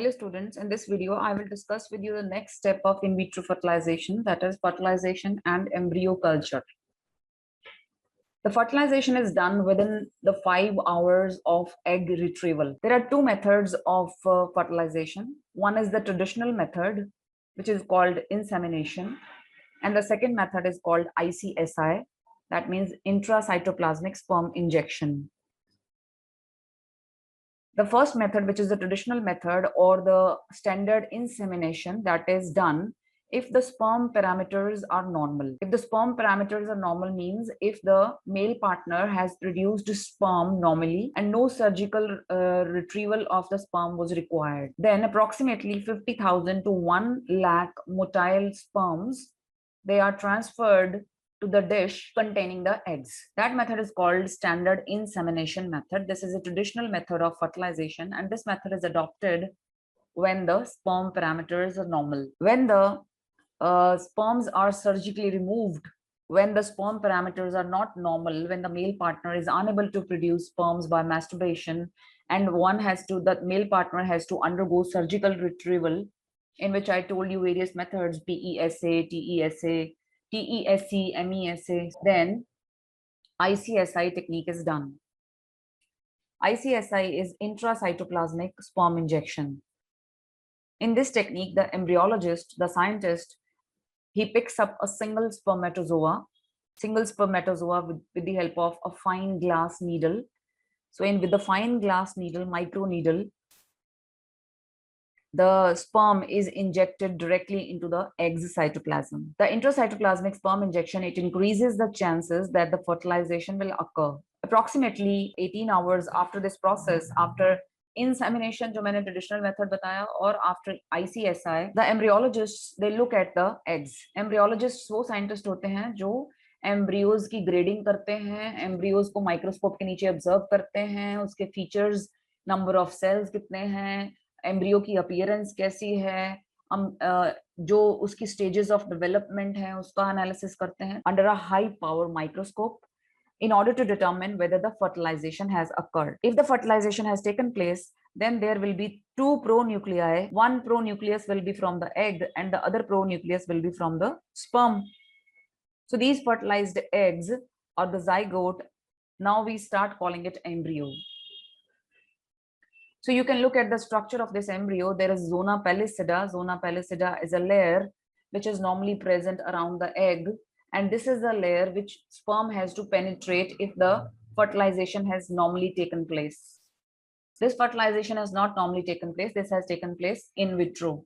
Hello students, in this video I will discuss with you the next step of in vitro fertilization, that is fertilization and embryo culture. The fertilization is done within the 5 hours of egg retrieval. There are two methods of fertilization. One is the traditional method, which is called insemination, and the second method is called ICSI, that means intracytoplasmic sperm injection. The first method, which is the traditional method or the standard insemination, that is done if the sperm parameters are normal. If the sperm parameters are normal means if the male partner has produced sperm normally and no surgical retrieval of the sperm was required, then approximately 50,000 to 1 lakh motile sperms, they are transferred to the dish containing the eggs. That method is called standard insemination method. This is a traditional method of fertilization, and this method is adopted when the sperm parameters are normal. When the sperms are surgically removed, when the sperm parameters are not normal, when the male partner is unable to produce sperms by masturbation, and the male partner has to undergo surgical retrieval, in which I told you various methods, PESA, TESA, TESC, MESA, then ICSI technique is done. ICSI is intracytoplasmic sperm injection. In this technique, the embryologist, the scientist, he picks up a single spermatozoa with the help of a fine glass needle. So with the fine glass needle, micro needle, the sperm is injected directly into the egg's cytoplasm. The intracytoplasmic sperm injection, it increases the chances that the fertilization will occur. Approximately 18 hours after this process, after insemination जो मैंने traditional method बताया और after ICSI, the embryologists, they look at the eggs. Embryologists वो scientist होते हैं जो embryos की grading करते हैं, embryos को microscope के नीचे observe करते हैं, उसके features, number of cells कितने हैं, एम्ब्रियो की अपीयरेंस कैसी है, जो उसकी स्टेजेस ऑफ डेवलपमेंट है उसका एनालिसिस करते हैं under a high power microscope in order to determine whether the fertilization has occurred. If the fertilization has taken place, then there will be two pronuclei. One pronucleus will be from the egg and the other pronucleus will be from the sperm. So these fertilized eggs or the zygote, now we start calling it embryo. So you can look at the structure of this embryo. There is zona pellucida. Zona pellucida is a layer which is normally present around the egg, and this is a layer which sperm has to penetrate if the fertilization has normally taken place. This fertilization has not normally taken place. This has taken place in vitro.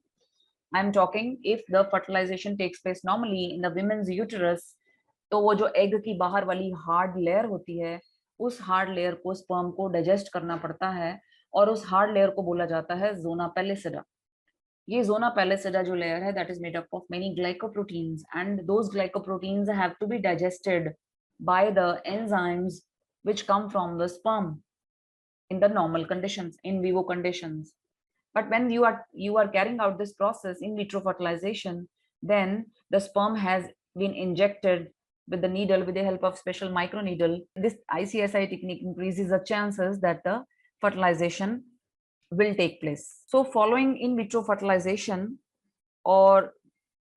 I am talking if the fertilization takes place normally in the women's uterus, तो वो जो egg की बाहर वाली hard layer होती है, उस hard layer को sperm को digest करना पड़ता है और उस hard layer को बोला जाता है zona pellucida. ये zona pellucida जो layer है, that is made up of many glycoproteins, and those glycoproteins have to be digested by the enzymes which come from the sperm in the normal conditions, in vivo conditions. But when you are carrying out this process in vitro fertilization, then the sperm has been injected with the needle with the help of special microneedle. This ICSI technique increases the chances that the fertilization will take place. So following in vitro fertilization, और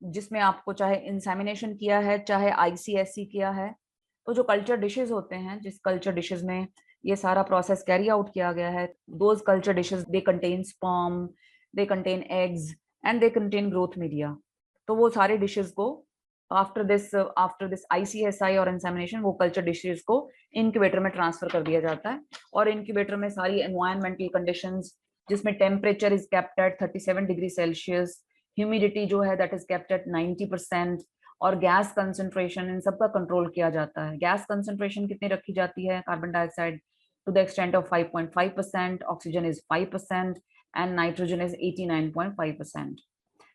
जिसमें आपको चाहे insemination किया है चाहे ICSI किया है, तो जो कल्चर डिशेस होते हैं, जिस कल्चर डिशेस में ये सारा प्रोसेस कैरी आउट किया गया है, those culture dishes, they contain sperm, they contain eggs and they contain growth media. तो वो सारे डिशेस को after this ICSI और इंसेमिनेशन, वो कल्चर डिशेस को इंक्यूबेटर में ट्रांसफर कर दिया जाता है और इंक्यूबेटर में सारी एनवायरमेंटल कंडीशंस, जिसमें temperature is kept at 37 degree Celsius, humidity जो है दैट इज केप्ट एट 90%, और गैस कंसंट्रेशन, इन सब का कंट्रोल किया जाता है. गैस कंसंट्रेशन कितनी रखी जाती है? Carbon dioxide to the extent of 5.5%, oxygen is 5%, and nitrogen is 89.5%.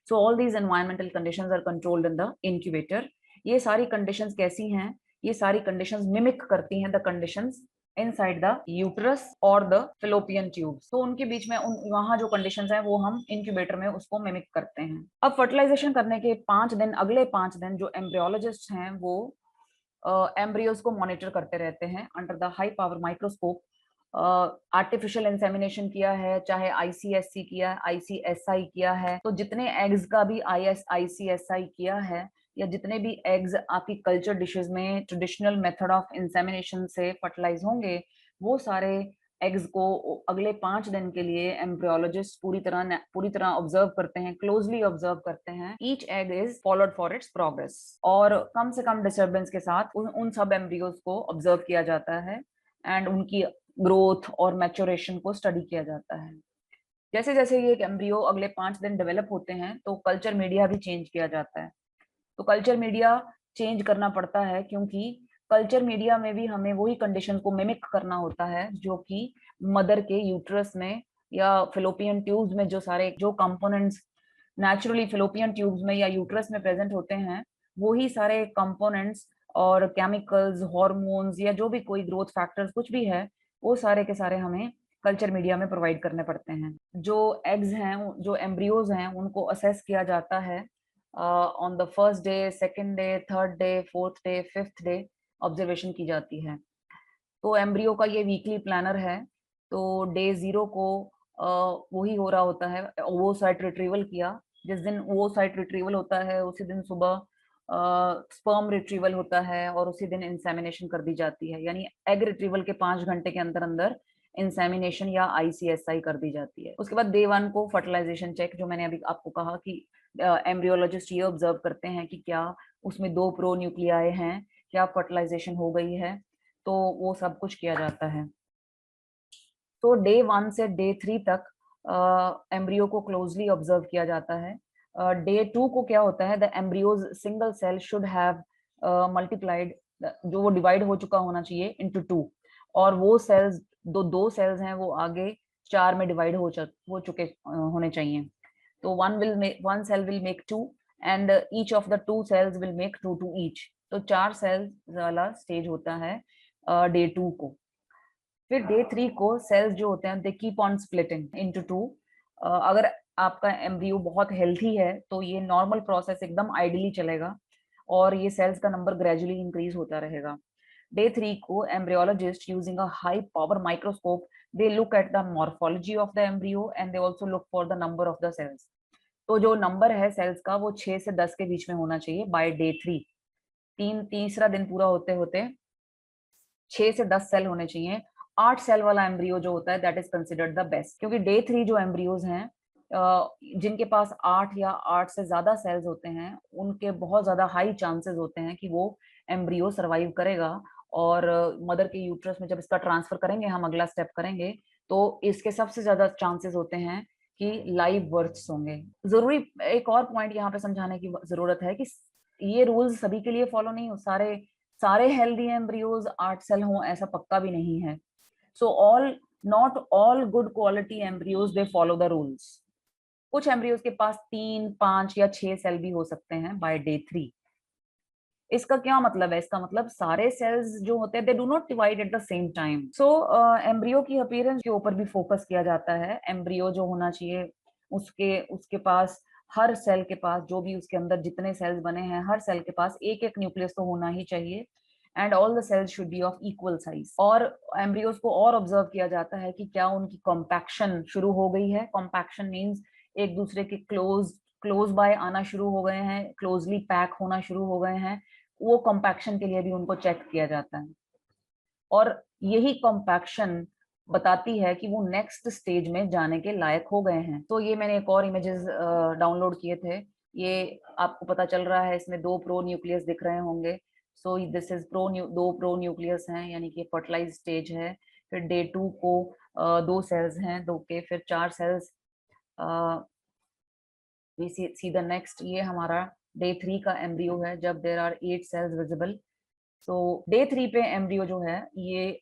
So all these environmental conditions are controlled in the incubator. ये सारी conditions कैसी हैं? ये सारी conditions mimic करती हैं the conditions inside the uterus or the fallopian tubes. तो उनके बीच में वहाँ जो conditions हैं वो हम incubator में उसको mimic करते हैं. अब fertilization करने के 5 दिन, अगले 5 दिन जो embryologists हैं वो एम्ब्रियोज को मॉनिटर करते रहते हैं under the high power microscope artificial insemination किया है, चाहे आईसीएससी किया है, आईसीएसआई किया है, तो जितने एग्स का भी आईसीएसआई किया है, या जितने भी एग्स आपकी कल्चर डिशेस में ट्रेडिशनल मेथड ऑफ इंसेमिनेशन से फर्टिलाइज होंगे, वो सारे एग्स को अगले 5 दिन के लिए एम्ब्रियोलॉजिस्ट पूरी तरह ऑब्जर्व करते हैं, क्लोजली ऑब्जर्व करते हैं। Each egg is followed for its progress, और कम से कम डिस्टर्बेंस के साथ उन सब एम्ब्रियोज को ऑब्जर्व किया जाता है एंड उनकी ग्रोथ और मैच्योरेशन को स्टडी किया जाता है। जैसे जैसे ये एम्ब्रियो अगले 5 दिन डेवलप होते हैं तो कल्चर मीडिया भी चेंज किया जाता है। तो कल्चर मीडिया चेंज करना पड़ता है क्योंकि कल्चर मीडिया में भी हमें वही कंडीशन को मिमिक करना होता है जो कि मदर के यूट्रस में या फिलोपियन ट्यूब्स में जो कंपोनेंट्स नेचुरली फिलोपियन ट्यूब्स में या यूट्रस में प्रेजेंट होते हैं, वही सारे कंपोनेंट्स और केमिकल्स, हार्मोन्स या जो भी कोई ग्रोथ फैक्टर्स कुछ भी है, वो सारे के सारे हमें कल्चर मीडिया में प्रोवाइड करने पड़ते हैं। जो एग्स हैं, जो एम्ब्रियोज हैं, उनको असेस किया जाता है on the first day, second day, third day, fourth day, fifth day observation की जाती है। तो एम्ब्रियो का ये वीकली प्लानर है। तो डे 0 को वही हो रहा होता है, वो साइट रिट्रीवल किया। जिस दिन वो साइट रिट्रीवल होता है उसी दिन सुबह स्पर्म रिट्रीवल होता है और उसी दिन इंसेमिनेशन कर दी जाती है, यानी एग रिट्रीवल के 5 घंटे के अंदर अंदर इंसेमिनेशन या आईसीएसआई कर दी जाती है। उसके बाद डे 1 को फर्टिलाइजेशन चेक, जो मैंने अभी आपको कहा कि एम्ब्रियोलॉजिस्ट ये ऑब्जर्व करते हैं कि क्या उसमें 2 प्रो न्यूक्लियाई हैं, क्या फर्टिलाइजेशन हो गई है, तो वो सब कुछ किया जाता है। तो डे 1 से डे 3 तक एम्ब्रियो को क्लोजली ऑब्जर्व किया जाता है। डे 2 को क्या होता है, the embryos single cell should have multiplied, जो वो डिवाइड हो चुका होना चाहिए इनटू 2, और वो सेल्स दो सेल्स हैं वो आगे 4 में डिवाइड हो चुके होने चाहिए। तो one cell will make 2 and each of the 2 cells will make 2 each। तो 4 सेल्स वाला स्टेज होता है डे 2 को। फिर डे 3 को सेल्स जो होते हैं they keep on splitting into 2। अगर आपका एम्ब्रियो बहुत हेल्थी है तो ये नॉर्मल प्रोसेस एकदम आइडियली चलेगा और ये सेल्स का नंबर ग्रेजुअली इंक्रीज होता रहेगा। डे 3 को embryologist using a high power microscope they look at the morphology of the embryo and they also look for the number of the cells। तो जो नंबर है सेल्स का वो 6 से 10 के बीच में होना चाहिए बाय डे 3। तीसरा दिन पूरा होते होते 6 से 10 सेल होने चाहिए। 8 सेल वाला एम्ब्रियो जो होता है that is considered the best, क्योंकि डे 3 जो एम्ब्रियोज हैं जिनके पास 8 या 8 से ज्यादा सेल्स होते हैं उनके बहुत ज्यादा हाई चांसेस होते हैं कि वो एम्ब्रियो सर्वाइव करेगा। और मदर के यूट्रस में जब इसका ट्रांसफर करेंगे, हम अगला स्टेप करेंगे, तो इसके सबसे ज्यादा चांसेस होते हैं कि लाइव बर्थ्स होंगे। जरूरी एक और पॉइंट यहाँ पे समझाने की जरूरत है कि ये रूल्स सभी के लिए फॉलो नहीं हो, सारे हेल्दी एम्ब्रियोज 8 सेल हों ऐसा पक्का भी नहीं है। So not all good quality embryos they follow the rules. कुछ एम्ब्रियोज के पास 3, 5 या 6 सेल भी हो सकते हैं बाय डे 3। इसका क्या मतलब है? इसका मतलब सारे सेल्स जो होते हैं they do not divide at the same time. So embryo की अपीयरेंस के ऊपर भी फोकस किया जाता है। एम्ब्रियो जो होना चाहिए उसके पास, हर सेल के पास, जो भी उसके अंदर जितने सेल्स बने हैं, हर सेल के पास एक एक न्यूक्लियस तो होना ही चाहिए and all the cells should be of equal size. और एम्ब्रियोज को और ऑब्जर्व किया जाता है कि क्या उनकी कॉम्पैक्शन शुरू हो गई है। कॉम्पैक्शन मीन्स एक दूसरे के क्लोज बाय आना शुरू हो गए हैं, क्लोजली पैक होना शुरू हो गए हैं। वो कॉम्पैक्शन के लिए भी उनको चेक किया जाता है और यही कॉम्पैक्शन बताती है कि वो नेक्स्ट स्टेज में जाने के लायक हो गए हैं। तो ये मैंने एक और इमेजेस डाउनलोड किए थे। ये आपको पता चल रहा है, इसमें 2 प्रो न्यूक्लियस दिख रहे होंगे। सो दिस इज 2 प्रो न्यूक्लियस हैं, यानी कि फर्टिलाइज स्टेज है। फिर डे 2 को 2 सेल्स हैं, 2 के फिर 4 cells. We see the next, ये हमारा डे 3 का एम्ब्रियो है जब there are 8 cells visible. So day 3 पे एम्ब्रियो जो है ये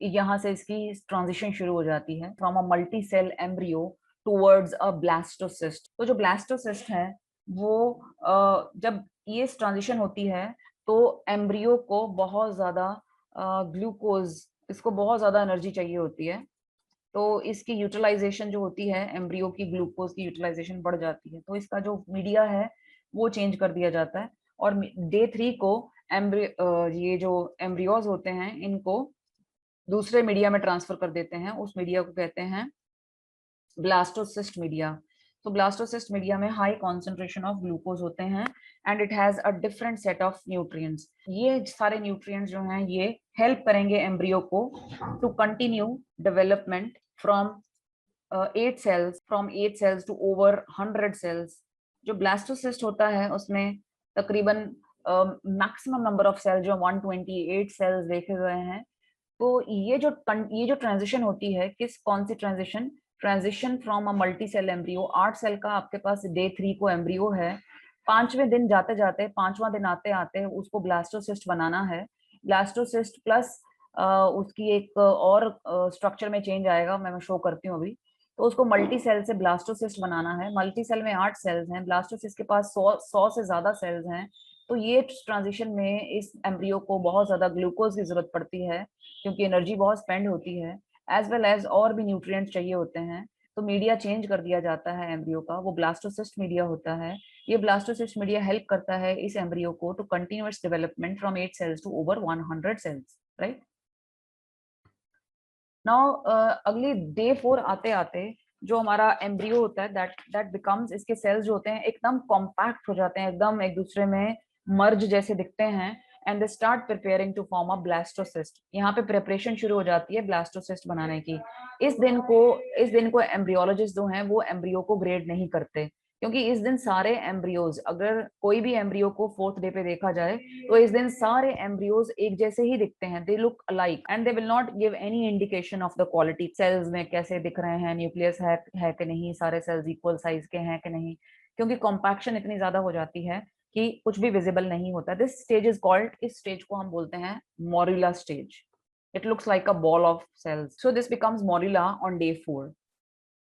यहाँ से इसकी ट्रांजिशन शुरू हो जाती है from a multi cell embryo towards a blastocyst. तो जो ब्लास्टोसिस्ट है वो जब ये ट्रांजिशन होती है तो एम्ब्रियो को बहुत ज्यादा ग्लूकोज, इसको बहुत ज्यादा एनर्जी चाहिए होती है। तो इसकी यूटिलाइजेशन जो होती है, एम्ब्रियो की ग्लूकोज की यूटिलाइजेशन बढ़ जाती है, तो इसका जो मीडिया है वो चेंज कर दिया जाता है। और डे 3 को ये जो एम्ब्रियोज होते हैं इनको दूसरे मीडिया में ट्रांसफर कर देते हैं, उस मीडिया को कहते हैं ब्लास्टोसिस्ट मीडिया। तो ब्लास्टोसिस्ट मीडिया में हाई कॉन्सेंट्रेशन ऑफ ग्लूकोज होते हैं and it has a different set of nutrients. ये सारे न्यूट्रिएंट्स जो हैं ये हेल्प करेंगे एम्ब्रियो को to continue development from 8 cells to over 100 cells। जो ब्लास्टोसिस्ट होता है उसमें तकरीबन मैक्सिमम नंबर ऑफ सेल जो 128 सेल्स देखे गए हैं। तो ये जो ट्रांजिशन होती है, कौन सी transition from a multi cell embryo, 8 cell का आपके पास डे 3 को एम्ब्रियो है, 5वें दिन जाते जाते 5वां दिन आते आते उसको ब्लास्टोसिस्ट बनाना है। ब्लास्टोसिस्ट प्लस उसकी एक और स्ट्रक्चर में चेंज आएगा, मैं शो करती हूँ अभी। तो उसको मल्टी सेल से ब्लास्टोसिस्ट बनाना है। मल्टी सेल में 8 सेल्स हैं, ब्लास्टोसिस्ट के पास 100 से ज्यादा सेल्स हैं। तो ये ट्रांजिशन में इस एम्ब्रियो को बहुत ज्यादा ग्लूकोज की जरूरत पड़ती है क्योंकि एनर्जी बहुत स्पेंड होती है, एज वेल एज और भी न्यूट्रिएंट्स चाहिए होते हैं। तो मीडिया चेंज कर दिया जाता है एम्ब्रियो का, वो ब्लास्टोसिस्ट मीडिया होता है। ये ब्लास्टोसिस्ट मीडिया हेल्प करता है इस एम्ब्रियो को to continuous development from 8 cells to over 100 cells, right. Now अगली डे 4 आते आते जो हमारा एम्ब्रियो होता है दैट बिकम्स, इसके सेल्स जो होते हैं एकदम कॉम्पैक्ट हो जाते हैं, एकदम एक दूसरे में मर्ज जैसे दिखते हैं and they start preparing to form a blastocyst. यहाँ पे प्रिपरेशन शुरू हो जाती है ब्लास्टोसिस्ट बनाने की। इस दिन को एम्ब्रियोलॉजिस्ट जो हैं वो एम्ब्रियो को ग्रेड नहीं करते क्योंकि इस दिन सारे एम्ब्रियोज, अगर कोई भी एम्ब्रियो को 4th डे पे देखा जाए तो इस दिन सारे एम्ब्रियोज एक जैसे ही दिखते हैं, they look alike and they will not give any indication of the quality. Cells में कैसे दिख रहे हैं, न्यूक्लियस है कि नहीं, सारे सेल्स इक्वल साइज के हैं कि नहीं, क्योंकि कॉम्पैक्शन इतनी ज्यादा हो जाती है कि कुछ भी विजिबल नहीं होता। दिस स्टेज इज कॉल्ड, इस स्टेज को हम बोलते हैं morula stage. It looks like a ball of cells, so this becomes morula on day 4।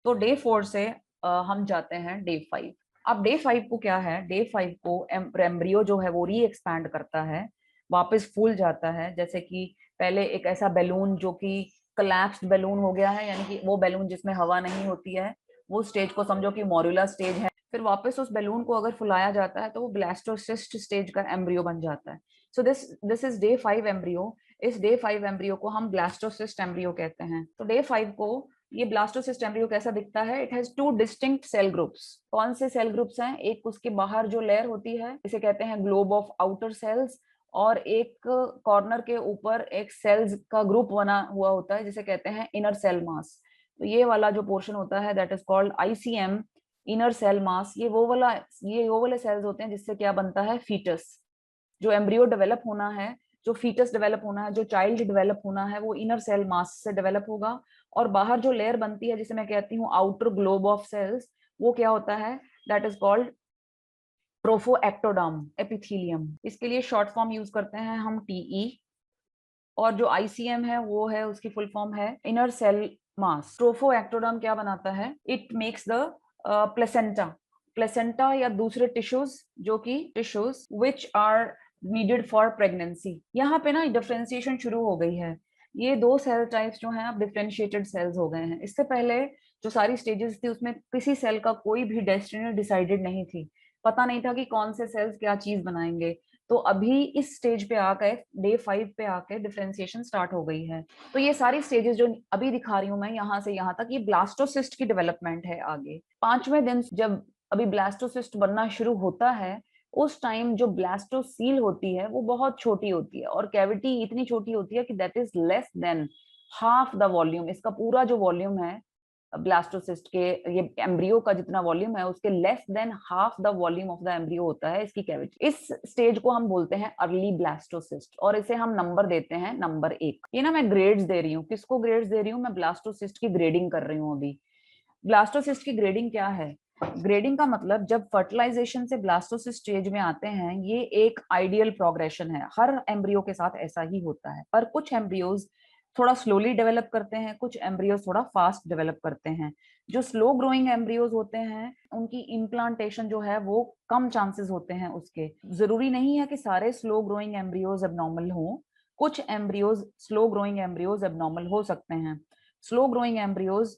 तो डे 4 से हम जाते हैं डे 5। अब डे 5 को क्या है, डे 5 को एम्ब्रियो जो है वो री एक्सपैंड करता है, वापस फूल जाता है। जैसे कि पहले एक ऐसा बैलून जो कि कोलैप्स्ड बैलून हो गया है, यानी कि वो बैलून जिसमें हवा नहीं होती है, वो स्टेज को समझो कि मोरुला स्टेज है। फिर वापस उस बैलून को अगर फुलाया जाता है तो वो ब्लास्टोसिस्ट स्टेज का एम्ब्रियो बन जाता है। सो दिस इज डे 5 एम्ब्रियो। इस डे 5 एम्ब्रियो को हम ब्लास्टोसिस्ट एम्ब्रियो कहते हैं। तो डे 5 को ये ब्लास्टोसिस्ट एम्ब्रियो कैसा दिखता है, it has 2 distinct cell groups. कौन से सेल ग्रुप्स हैं, एक उसके बाहर जो लेयर होती है इसे कहते हैं ग्लोब ऑफ आउटर सेल्स, और एक कॉर्नर के ऊपर एक सेल्स का ग्रुप बना हुआ होता है जिसे कहते हैं इनर सेल मास। तो ये वाला जो पोर्शन होता है that is called ICM, inner cell mass. ये वो वाले सेल्स होते हैं जिससे क्या बनता है, फीटस। जो एम्ब्रियो डेवलप होना है, जो फीटस डेवलप होना है, जो चाइल्ड डेवलप होना है, वो इनर सेल मास से डेवलप होगा। और बाहर जो लेयर बनती है जिसे मैं कहती हूँ आउटर ग्लोब ऑफ सेल्स, वो क्या होता है, that is called trophectoderm epithelium. इसके लिए शॉर्ट फॉर्म यूज करते हैं हम टीई। और जो आईसीएम है वो है, उसकी फुल फॉर्म है इनर सेल मास। ट्रोफोएक्टोडर्म क्या बनाता है, it makes the placenta. Placenta या दूसरे टिश्यूज, जो कि tissues which are needed for pregnancy. यहाँ पे ना डिफरेंशिएशन शुरू हो गई है। ये 2 सेल टाइप्स जो हैं अब डिफरेंशिएटेड सेल्स हो गए हैं। इससे पहले जो सारी स्टेजेस थी उसमें किसी सेल का कोई भी डेस्टिनी डिसाइडेड नहीं थी, पता नहीं था कि कौन से सेल्स क्या चीज बनाएंगे। तो अभी इस स्टेज पे आकर डे 5 पे आके डिफरेंशिएशन स्टार्ट हो गई है। तो ये सारी स्टेजेस जो अभी दिखा रही हूँ मैं यहाँ से यहाँ तक, ये ब्लास्टोसिस्ट की डेवलपमेंट है। आगे 5वें दिन जब अभी ब्लास्टोसिस्ट बनना शुरू होता है, उस टाइम जो ब्लास्टोसील होती है वो बहुत छोटी होती है और कैविटी इतनी छोटी होती है कि that is less than half the volume. इसका पूरा जो वॉल्यूम है ब्लास्टोसिस्ट के, ये एम्ब्रियो का जितना वॉल्यूम है उसके less than half the volume of the embryo होता है इसकी कैविटी। इस स्टेज को हम बोलते हैं अर्ली ब्लास्टोसिस्ट और इसे हम नंबर देते हैं नंबर 1। ये ना मैं ग्रेड्स दे रही हूँ, किसको ग्रेड्स दे रही हूँ, मैं ब्लास्टोसिस्ट की ग्रेडिंग कर रही हूँ अभी। ब्लास्टोसिस्ट की ग्रेडिंग क्या है, ग्रेडिंग का मतलब जब फर्टिलाइजेशन से ब्लास्टोसिस्ट स्टेज में आते हैं, ये एक आइडियल प्रोग्रेशन है। हर एम्ब्रियो के साथ ऐसा ही होता है, पर कुछ एम्ब्रियोज थोड़ा स्लोली डेवलप करते हैं, कुछ एम्ब्रियोज थोड़ा फास्ट डेवलप करते हैं। जो स्लो ग्रोइंग एम्ब्रियोज होते हैं उनकी इम्प्लांटेशन जो है वो कम चांसेस होते हैं उसके। जरूरी नहीं है कि सारे स्लो ग्रोइंग एम्ब्रियोज एबनॉर्मल हो, कुछ embryos slow growing embryos abnormal हो सकते हैं। स्लो ग्रोइंग एम्ब्रियोज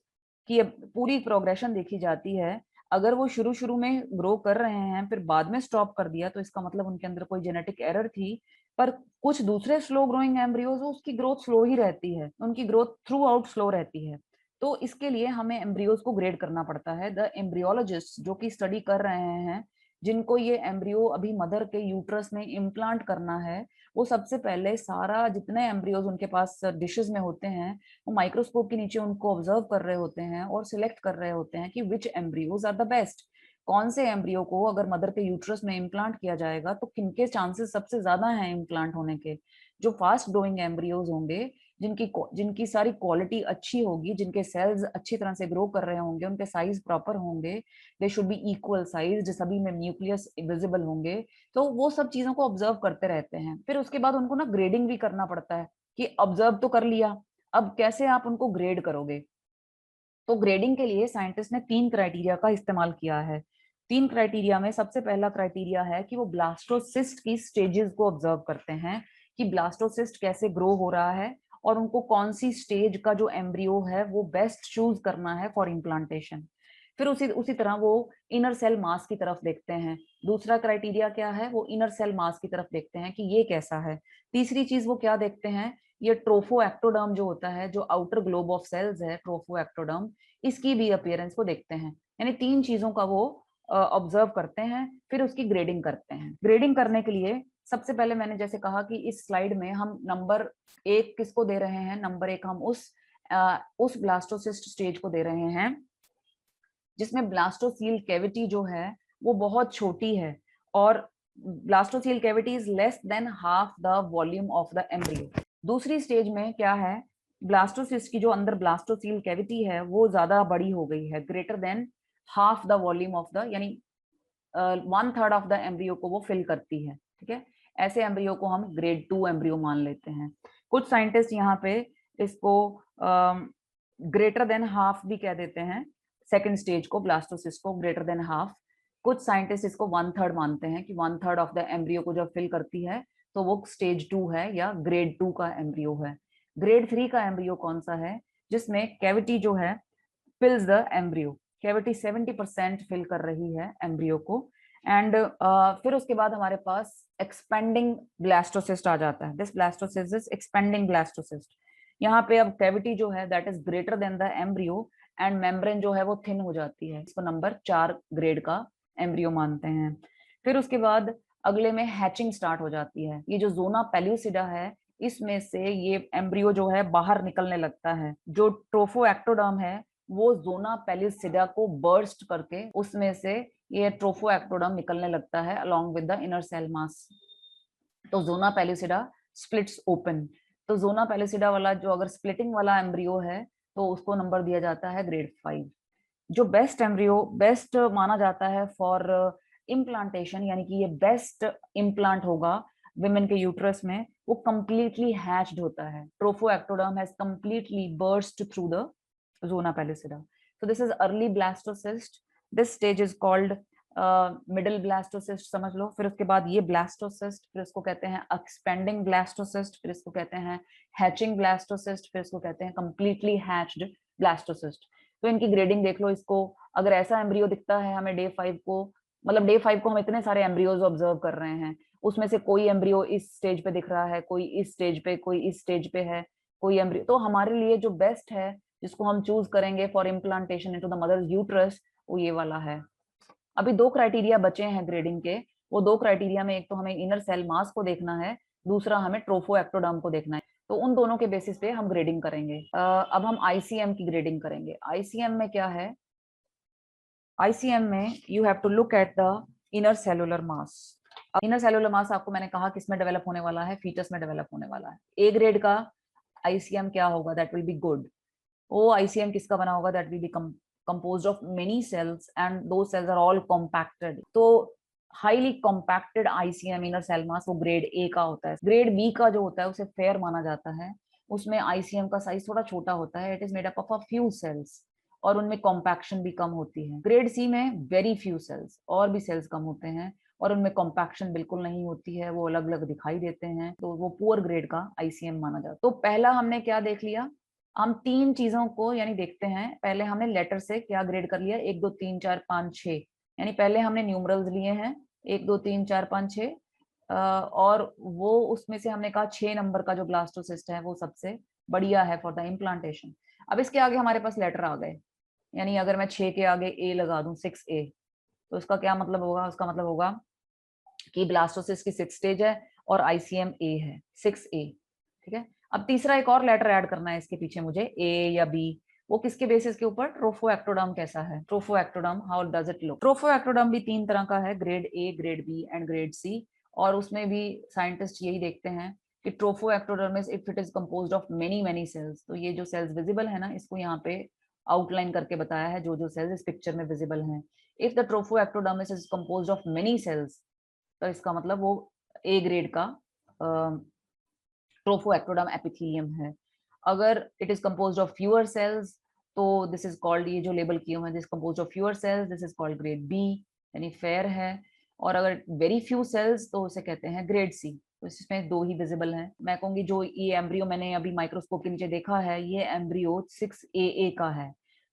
की पूरी प्रोग्रेशन देखी जाती है। अगर वो शुरू शुरू में ग्रो कर रहे हैं फिर बाद में स्टॉप कर दिया तो इसका मतलब उनके अंदर कोई जेनेटिक एरर थी, पर कुछ दूसरे स्लो ग्रोइंग एम्ब्रियोज उसकी ग्रोथ स्लो ही रहती है, उनकी ग्रोथ थ्रू आउट स्लो रहती है। तो इसके लिए हमें एम्ब्रियोज को ग्रेड करना पड़ता है। द एम्ब्रियोलॉजिस्ट जो कि स्टडी कर रहे हैं, जिनको ये एम्ब्रियो अभी मदर के यूट्रस में इम्प्लांट करना है, वो सबसे पहले सारा जितने एम्ब्रियोज उनके पास डिशेस में होते हैं, वो माइक्रोस्कोप के नीचे उनको ऑब्जर्व कर रहे होते हैं और सिलेक्ट कर रहे होते हैं कि विच एम्ब्रियोज आर द बेस्ट। कौन से एम्ब्रियो को अगर मदर के यूट्रस में इम्प्लांट किया जाएगा तो किनके चांसेस सबसे ज्यादा हैं इम्प्लांट होने के। जो फास्ट ग्रोइंग एम्ब्रियोज होंगे, जिनकी सारी क्वालिटी अच्छी होगी, जिनके सेल्स अच्छी तरह से ग्रो कर रहे होंगे, उनके साइज प्रॉपर होंगे, they should be equal size, सभी में न्यूक्लियस विजिबल होंगे। तो वो सब चीजों को ऑब्जर्व करते रहते हैं। फिर उसके बाद उनको ना ग्रेडिंग भी करना पड़ता है कि ऑब्जर्व तो कर लिया, अब कैसे आप उनको ग्रेड करोगे। तो ग्रेडिंग के लिए साइंटिस्ट ने 3 क्राइटेरिया का इस्तेमाल किया है। 3 क्राइटेरिया में सबसे पहला क्राइटेरिया है कि वो ब्लास्टोसिस्ट की स्टेजेस को ऑब्जर्व करते हैं कि ब्लास्टोसिस्ट कैसे ग्रो हो रहा है और उनको कौन सी स्टेज का जो एम्ब्रियो है वो बेस्ट चूज करना है फॉर इम्प्लांटेशन। फिर उसी उसी तरह वो इनर सेल मास की तरफ देखते हैं। दूसरा क्राइटेरिया क्या है, वो इनर सेल मास की तरफ देखते हैं कि ये कैसा है। तीसरी चीज वो क्या देखते हैं, ये ट्रोफो एक्टोडर्म जो होता है, जो आउटर ग्लोब ऑफ सेल्स है, ट्रोफो एक्टोडर्म, इसकी भी अपीयरेंस को देखते हैं। यानी 3 चीजों का वो ऑब्जर्व करते हैं, फिर उसकी ग्रेडिंग करते हैं। ग्रेडिंग करने के लिए सबसे पहले मैंने जैसे कहा कि इस स्लाइड में हम नंबर 1 किसको दे रहे हैं, नंबर 1 हम उस ब्लास्टोसिस्ट स्टेज को दे रहे हैं जिसमें ब्लास्टोसील कैविटी जो है वो बहुत छोटी है और blastocoel cavity is less than half the volume of the embryo. दूसरी स्टेज में क्या है, ब्लास्टोसिस्ट की जो अंदर ब्लास्टोसील कैविटी है वो ज्यादा बड़ी हो गई है, greater than half the volume of the, यानी 1/3 ऑफ द एम्ब्रियो को वो फिल करती है। ठीक है, ऐसे एम्ब्रियो को हम ग्रेड 2 एम्ब्रियो मान लेते हैं। कुछ साइंटिस्ट यहाँ पे इसको ग्रेटर देन हाफ भी कह देते हैं, सेकेंड स्टेज को, ब्लास्टोसिस्ट को ग्रेटर देन हाफ। कुछ साइंटिस्ट इसको 1/3 मानते हैं कि 1/3 ऑफ द एम्ब्रियो को जब फिल करती है तो वो स्टेज 2 है या ग्रेड 2 का एम्ब्रियो है। ग्रेड 3 का एम्ब्रियो कौन सा है, जिसमें कैविटी जो है fills the embryo, cavity 70% fill कर रही है एम्ब्रियो को। एंड फिर उसके बाद हमारे पास एक्सपेंडिंग ब्लास्टोसिस्ट आ जाता है। This blastocyst is expanding blastocyst. यहाँ पे अब कैविटी जो है that is greater than the embryo and membrane जो है वो थिन हो जाती है। इसको नंबर 4 ग्रेड का एम्ब्रियो मानते हैं। फिर उसके बाद अगले में हैचिंग स्टार्ट हो जाती है। ये जो जोना पेल्यूसिडा है, इसमें से ये एम्ब्रियो जो है बाहर निकलने लगता है। जो ट्रोफो एक्टोडर्म है वो जोना पेल्यूसिडा को बर्स्ट करके उसमें से ये ट्रोफो एक्टोडर्म निकलने लगता है along with the inner cell mass. तो जोना पेल्यूसिडा स्प्लिट्स ओपन। तो जोना पेल्यूसिडा वाला जो अगर स्प्लिटिंग वाला एम्ब्रियो है तो उसको नंबर दिया जाता है ग्रेड 5। जो बेस्ट एम्ब्रियो, बेस्ट माना जाता है फॉर इम्प्लांटेशन, यानी कि ये बेस्ट इम्प्लांट होगा विमेन के यूट्रस में, वो कंप्लीटली हैच्ड होता है। Trophectoderm has completely burst through the zona pellucida. So this is early blastocyst. This stage is called middle blastocyst समझ लो। फिर उसके बाद ये blastocyst, फिर इसको कहते हैं expanding blastocyst, फिर इसको कहते हैं hatching blastocyst, फिर इसको कहते हैं completely hatched blastocyst। तो इनकी ग्रेडिंग देख लो। इसको अगर ऐसा एम्ब्रियो दिखता है हमें डे 5 को, मतलब डे 5 को हम इतने सारे एम्ब्रियोज ऑब्जर्व कर रहे हैं, उसमें से कोई एम्ब्रियो इस स्टेज पे दिख रहा है, कोई इस स्टेज पे, कोई इस स्टेज पे है, कोई एम्ब्रियो, तो हमारे लिए जो बेस्ट है जिसको हम चूज करेंगे for implantation into the mother's uterus, वो ये वाला है। अभी 2 क्राइटेरिया बचे हैं ग्रेडिंग के। वो 2 क्राइटेरिया में एक तो हमें इनर सेल मास को देखना है, दूसरा हमें ट्रोफो एक्टोडर्म को देखना है। तो उन दोनों के बेसिस पे हम ग्रेडिंग करेंगे। अब हम आईसीएम की ग्रेडिंग करेंगे। आईसीएम में क्या है, आईसीएम में you have to look at the inner cellular mass. Inner cellular mass आपको मैंने कहा किसमें डेवलप होने वाला है, फीटस में डेवलप होने वाला है। ए ग्रेड का आईसीएम क्या होगा, दैट विल बी गुड। वो आईसीएम किसका बना होगा, that will be composed of many cells and those cells are all compacted। तो highly compacted ICM inner cell mass वो ग्रेड ए का होता है। ग्रेड बी का जो होता है उसे फेयर माना जाता है, उसमें आईसीएम का साइज थोड़ा छोटा होता है। It is made up of a few cells और उनमें कॉम्पैक्शन भी कम होती है। ग्रेड सी में वेरी फ्यू सेल्स, और भी सेल्स कम होते हैं और उनमें कॉम्पैक्शन बिल्कुल नहीं होती है, वो अलग अलग दिखाई देते हैं, तो वो पुअर ग्रेड का आईसीएम माना जाता है। तो पहला हमने क्या देख लिया, हम 3 चीजों को यानी देखते हैं। पहले हमने लेटर से क्या ग्रेड कर लिया, 1 2 3 4 5 6, यानी पहले हमने न्यूमरल्स लिए हैं 1 2 3 4 5 6। और वो उसमें से हमने कहा 6 नंबर का जो ब्लास्टोसिस्ट है वो सबसे बढ़िया है फॉर द इम्प्लांटेशन। अब इसके आगे हमारे पास लेटर आ गए, यानी अगर मैं 6 के आगे ए लगा दूं 6A, तो उसका क्या मतलब होगा? उसका मतलब होगा कि ब्लास्टोसिस्ट की 6 स्टेज है और आईसीएम ए है 6A। ठीक है, अब तीसरा एक और लेटर ऐड करना है इसके पीछे मुझे, ए या बी। वो किसके बेसिस के ऊपर? ट्रोफोएक्टोडर्म कैसा है, trophectoderm how does it look. Trophectoderm भी 3 तरह का है, grade A, grade B and grade C. और उसमें भी साइंटिस्ट यही देखते हैं कि trophectoderm is if it is composed of many many cells, तो ये जो सेल्स विजिबल है ना, इसको यहाँ पे आउटलाइन करके बताया है जो जो सेल्स इस पिक्चर में विजिबल हैं। If the trophectoderm is is composed of many cells, तो इसका मतलब वो ए ग्रेड का ट्रोफोएक्टोडर्म एपिथेलियम है। अगर it is composed of fewer cells, तो दिस इज कॉल्ड, ये जो लेबल किए हुए हैं, this composed of fewer cells, this is called grade B, यानी फेयर है। और अगर वेरी फ्यू सेल्स, तो उसे कहते हैं ग्रेड सी। तो इसमें 2 ही विजिबल हैं। मैं कहूंगी जो ये एम्ब्रियो मैंने अभी माइक्रोस्कोप के नीचे देखा है, ये एम्ब्रियो 6AA का है।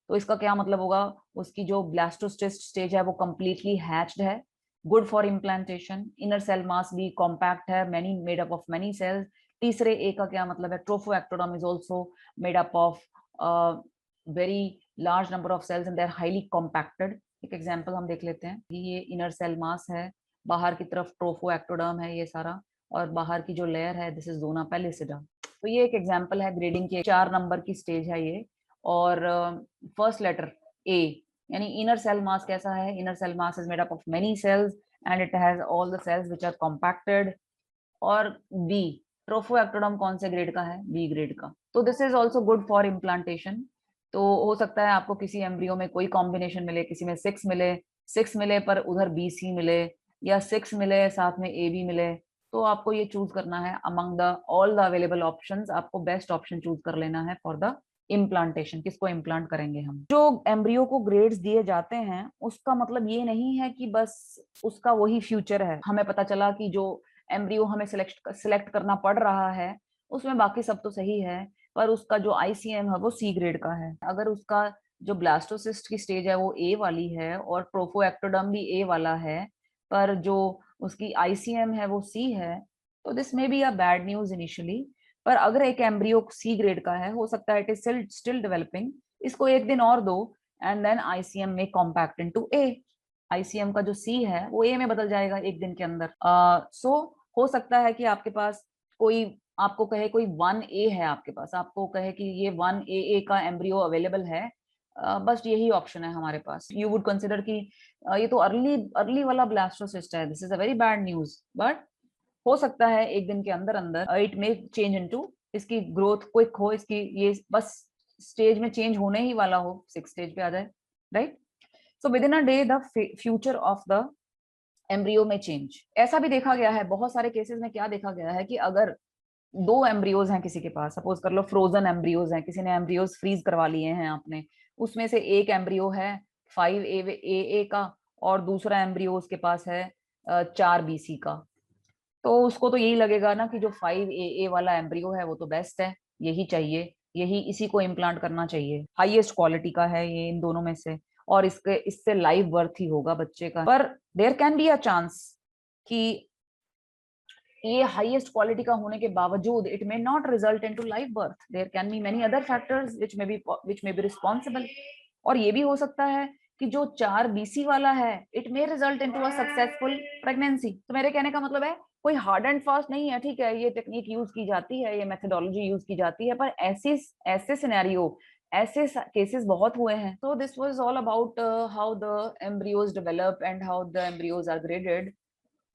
तो इसका क्या मतलब होगा? उसकी जो ब्लास्टोसिस्ट स्टेज है वो कंप्लीटली हैच्ड है, good for implantation, inner cell mass भी कॉम्पैक्ट है, many made up of many cells. तीसरे ए का क्या मतलब है? Trophectoderm is also made up of very large number of cells and they are highly compacted. एक example हम देख लेते हैं, ये इनर सेल मास है, बाहर की तरफ ट्रोफोएक्टोडर्म है ये सारा, और बाहर की जो लेयर है दिस इज जोना पेलिसिडा। तो ये एक एग्जांपल है ग्रेडिंग की, 4 नंबर की स्टेज है ये। और फर्स्ट लेटर ए, यानी इनर सेल मास कैसा है? Inner cell mass is made up of many cells and it has all the cells which are compacted. और बी, ट्रोफोएक्टोडर्म कौन से ग्रेड का है? बी ग्रेड का। तो this is also good for implantation. तो हो सकता है आपको किसी एम्ब्रियो में कोई कॉम्बिनेशन मिले, किसी में 6 मिले, 6 मिले पर उधर BC मिले, या 6 मिले साथ में AB मिले। तो आपको ये चूज करना है among the all the available options, आपको बेस्ट ऑप्शन चूज कर लेना है फॉर द इम्प्लांटेशन। किसको इम्प्लांट करेंगे हम? जो एम्ब्रियो को ग्रेड्स दिए जाते हैं उसका मतलब ये नहीं है कि बस उसका वही फ्यूचर है। हमें पता चला कि जो एम्ब्रियो हमें सिलेक्ट करना पड़ रहा है उसमें बाकी सब तो सही है, पर उसका जो आईसीएम है वो C ग्रेड का है। अगर उसका जो ब्लास्टोसिस्ट की स्टेज है वो A वाली है और ट्रोफोएक्टोडर्म भी A वाला है, पर जो उसकी आईसीएम है वो C है, तो this may be a bad news initially. पर अगर एक एम्ब्रियो C ग्रेड का है, हो सकता है इट इज स्टिल डेवलपिंग, इसको एक दिन और दो एंड देन आईसीएम में कॉम्पैक्ट इनटू A। आईसीएम का जो C है वो A में बदल जाएगा एक दिन के अंदर। सो हो सकता है कि आपके पास कोई आपको कहे कोई 1A है आपके पास, आपको कहे कि ये 1AA का एम्ब्रियो अवेलेबल है, बस यही ऑप्शन है हमारे पास। यू वुड कंसिडर कि ये तो अर्ली अर्ली वाला ब्लास्टोसिस्ट है, this is a very bad news. But हो सकता है एक दिन के अंदर अंदर इट मे चेंज इनटू, इसकी ग्रोथ क्विक हो, इसकी ये बस स्टेज में चेंज होने ही वाला हो, 6 स्टेज पे आ जाए, right. So with in a day the future of the embryo में चेंज। ऐसा भी देखा गया है बहुत सारे केसेस में, क्या देखा गया है कि अगर 2 एम्ब्रियोज हैं किसी के पास, सपोज कर लो फ्रोजन एम्ब्रियोज हैं, किसी ने एम्ब्रियोज फ्रीज करवा लिए हैं आपने, उसमें से एक एम्ब्रियो है 5AA का और दूसरा एम्ब्रियो उसके पास है 4BC का। तो उसको तो यही लगेगा ना कि जो 5AA वाला एम्ब्रियो है वो तो बेस्ट है, यही चाहिए, यही इसी को इम्प्लांट करना चाहिए, हाईएस्ट क्वालिटी का है ये इन दोनों में से, और इसके इससे लाइव बर्थ ही होगा बच्चे का। पर there can be a chance कि ये हाईएस्ट क्वालिटी का होने के बावजूद it may not result into live birth, there can be many other factors which may be responsible. और ये भी हो सकता है कि जो 4BC वाला है it may result into a successful pregnancy. तो मेरे कहने का मतलब है कोई हार्ड एंड फास्ट नहीं है, ठीक है, ये टेक्निक यूज की जाती है, ये मेथोडोलॉजी यूज की जाती है, पर ऐसे ऐसे सिनेरियो, ऐसे केसेस बहुत हुए हैं। तो this was all about how the embryos develop and how the embryos are graded.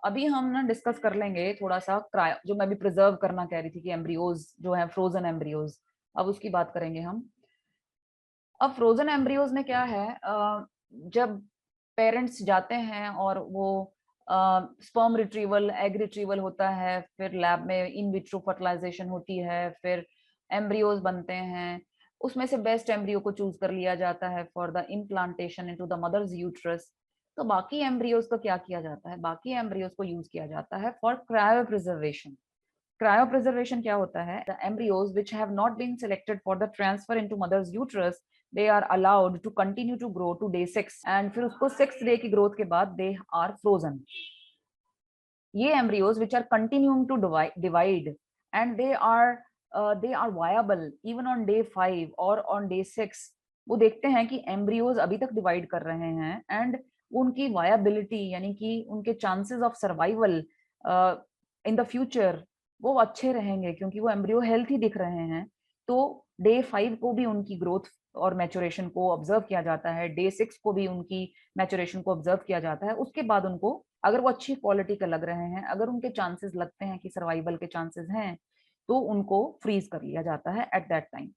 अभी हम ना डिस्कस कर लेंगे थोड़ा सा क्रायो, जो मैं भी प्रिजर्व करना कह रही थी कि एम्ब्रियोज जो है फ्रोजन एम्ब्रियोज, अब उसकी बात करेंगे हम। अब फ्रोजन एम्ब्रियोज में क्या है, जब पेरेंट्स जाते हैं और वो स्पर्म रिट्रीवल, एग रिट्रीवल होता है, फिर लैब में इन विट्रो फर्टिलाइजेशन होती है, फिर एम्ब्रियोज बनते हैं, उसमें से बेस्ट एम्ब्रियो को चूज कर लिया जाता है for the implantation into the mother's uterus. तो बाकी एम्ब्रियोज को क्या किया जाता है? बाकी एम्ब्रियोज को यूज किया जाता है फॉर क्रायो प्रिजर्वेशन। Cryopreservation क्या होता है? The embryos which have not been selected for the transfer into mother's uterus, they are allowed to continue to grow to day 6 and फिर उसको 6th day की ग्रोथ के बाद they are frozen. ये embryos which are continuing to divide and they are viable even on day 5 और on day 6, वो देखते हैं कि एम्ब्रियोज अभी तक डिवाइड कर रहे हैं एंड उनकी वायबिलिटी यानी कि उनके chances of survival in the future वो अच्छे रहेंगे क्योंकि वो एम्ब्रियो हेल्थी दिख रहे हैं। तो डे 5 को भी उनकी ग्रोथ और मैचुरेशन को ऑब्जर्व किया जाता है, डे 6 को भी उनकी मैचुरेशन को ऑब्जर्व किया जाता है। उसके बाद उनको अगर वो अच्छी क्वालिटी के लग रहे हैं, अगर उनके चांसेस लगते हैं कि सर्वाइवल के चांसेस हैं, तो उनको फ्रीज कर लिया जाता है at that time.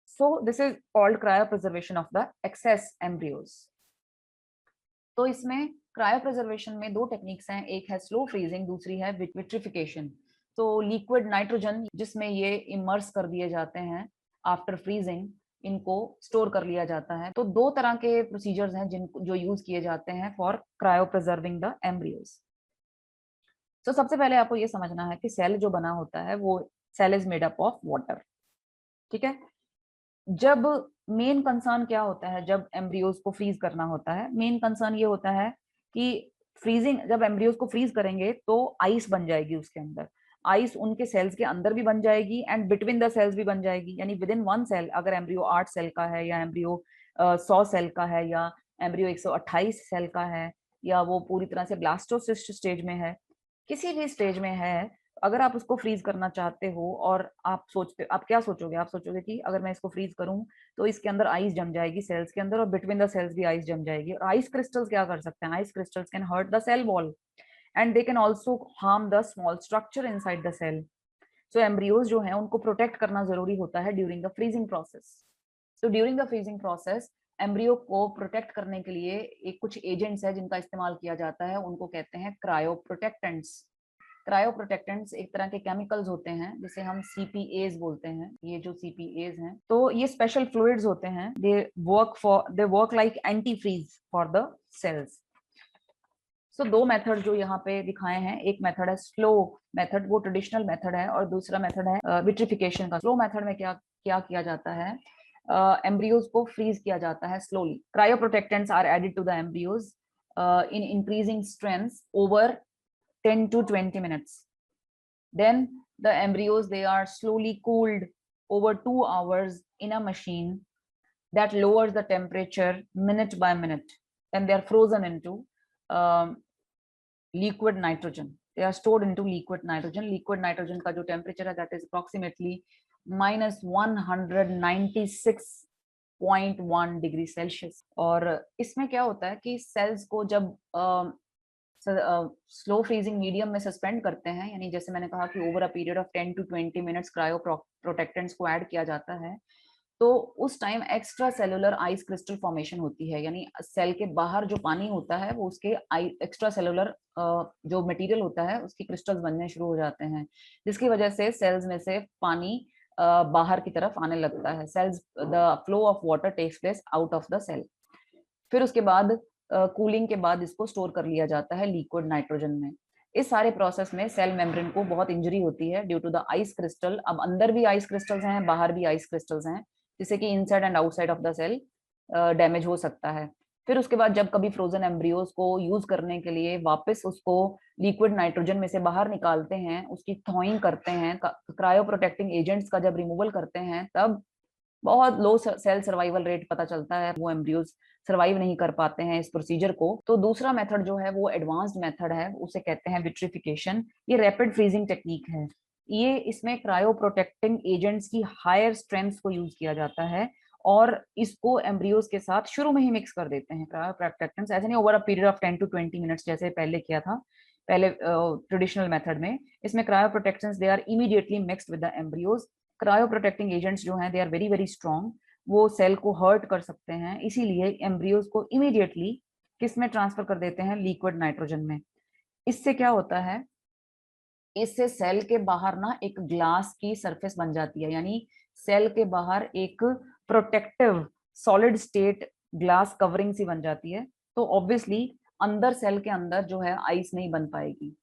So this is called cryo preservation of the excess embryos. तो इसमें क्रायो प्रिजर्वेशन में दो टेक्निक्स हैं, एक है स्लो फ्रीजिंग, दूसरी है विट्रिफिकेशन। तो लिक्विड नाइट्रोजन जिसमें ये इमर्स कर दिए जाते हैं आफ्टर फ्रीजिंग, इनको स्टोर कर लिया जाता है। तो दो तरह के प्रोसीजर्स हैं जो यूज किए जाते हैं for cryo preserving the embryos. तो सबसे पहले आपको ये समझना है कि सेल जो बना होता है वो cell is made up of water, ठीक है। जब मेन कंसर्न क्या होता है जब एम्ब्रियोज को फ्रीज करना होता है, मेन कंसर्न ये होता है कि फ्रीजिंग जब एम्ब्रियोज को फ्रीज करेंगे तो आइस बन जाएगी उसके अंदर, आइस उनके सेल्स के अंदर भी बन जाएगी एंड बिटवीन द सेल्स भी बन जाएगी। यानी विद इन वन सेल, अगर एम्ब्रियो 8 सेल का है या एम्ब्रियो 100 सेल का है या एम्ब्रियो 128 सेल का है या वो पूरी तरह से ब्लास्टोसिस्ट स्टेज में है, किसी भी स्टेज में है, अगर आप उसको फ्रीज करना चाहते हो और आप क्या सोचोगे, आप सोचोगे कि अगर मैं इसको फ्रीज करूं तो इसके अंदर आइस जम जाएगी सेल्स के अंदर और बिटवीन द सेल्स भी आइस जम जाएगी। और आइस क्रिस्टल्स क्या कर सकते हैं, ice crystals can hurt the cell wall and they can also harm the small structure inside the cell. So embryos जो है उनको प्रोटेक्ट करना जरूरी होता है ड्यूरिंग द फ्रीजिंग प्रोसेस। तो during the freezing process embryo को प्रोटेक्ट करने के लिए एक कुछ एजेंट्स है जिनका इस्तेमाल किया जाता है, उनको कहते हैं क्रायो प्रोटेक्टेंट्स। क्रायो प्रोटेक्टेंट्स एक तरह के केमिकल्स होते हैं जिसे हम सीपीएज बोलते हैं। ये जो सीपीएज हैं तो ये स्पेशल फ्लूइड्स होते हैं, they work like antifreeze for the cells. So दो मेथड जो यहाँ पे दिखाए हैं, एक मेथड है स्लो मेथड, वो ट्रेडिशनल मेथड है, और दूसरा मेथड है विट्रिफिकेशन का। स्लो मेथड में क्या क्या किया जाता है, एम्ब्रियोज को फ्रीज किया जाता है slowly. Cryoprotectants are added to the embryos in increasing strength over 10 to 20 minutes. Then the embryos, they are slowly cooled over 2 hours in a machine that lowers the temperature minute by minute. Then they are frozen into liquid nitrogen. They are stored into liquid nitrogen. Liquid nitrogen का जो temperature है that is approximately -196.1 degree Celsius. और इसमें क्या होता है कि cells को जब स्लो फ्रीजिंग मीडियम में सस्पेंड करते हैं, यानी जैसे मैंने कहा कि over a period of 10 to 20 minutes cryoprotectants को ऐड किया जाता है, तो उस time extracellular ice crystal formation होती है। यानी सेल के बाहर जो पानी होता है वो उसके एक्स्ट्रा सेलुलर जो मटेरियल होता है उसके क्रिस्टल्स बनने शुरू हो जाते हैं, जिसकी वजह से सेल्स में से पानी बाहर की तरफ आने लगता है। Cells the flow of water takes place out of the cell. फिर उसके बाद कूलिंग के बाद इसको स्टोर कर लिया जाता है लिक्विड नाइट्रोजन में। इस सारे प्रोसेस में सेल मेम्ब्रेन को बहुत इंजरी होती है due to the ice crystal. अब अंदर भी आइस क्रिस्टल्स हैं, बाहर भी आइस क्रिस्टल्स हैं, जिससे कि inside and outside of the cell damage हो सकता है। फिर उसके बाद जब कभी फ्रोजन एम्ब्रियोज को यूज करने के लिए वापस उसको लिक्विड नाइट्रोजन में से बाहर निकालते हैं, उसकी थॉइंग करते हैं, क्रायो प्रोटेक्टिंग एजेंट्स का जब रिमूवल करते हैं, तब बहुत लो सेल सर्वाइवल रेट पता चलता है, वो एम्ब्रियोज सर्वाइव नहीं कर पाते हैं इस प्रोसीजर को। तो दूसरा मेथड जो है वो एडवांस्ड मेथड है, उसे कहते हैं विट्रिफिकेशन। ये रैपिड फ्रीजिंग टेक्निक है। ये इसमें क्रायो प्रोटेक्टिंग एजेंट्स की हायर स्ट्रेंथ को यूज किया जाता है और इसको एम्ब्रियोज के साथ शुरू में ही मिक्स कर देते हैं। क्रायो प्रोटेक्टेंट्स ऐसे नहीं over a period of 10 to 20 minutes जैसे पहले किया था, पहले ट्रेडिशनल मेथड में। इसमें cryoprotectants they are immediately mixed with the embryos. Cryoprotecting agents जो हैं they are very very strong, वो सेल को हर्ट कर सकते हैं, इसीलिए एम्ब्रियोज को इमीडिएटली किस में ट्रांसफर कर देते हैं, लिक्विड नाइट्रोजन में। इससे क्या होता है, इससे सेल के बाहर ना एक ग्लास की सरफेस बन जाती है, यानी सेल के बाहर एक protective solid state glass covering सी बन जाती है। तो ऑब्वियसली अंदर सेल के अंदर जो है आइस नहीं बन पाएगी,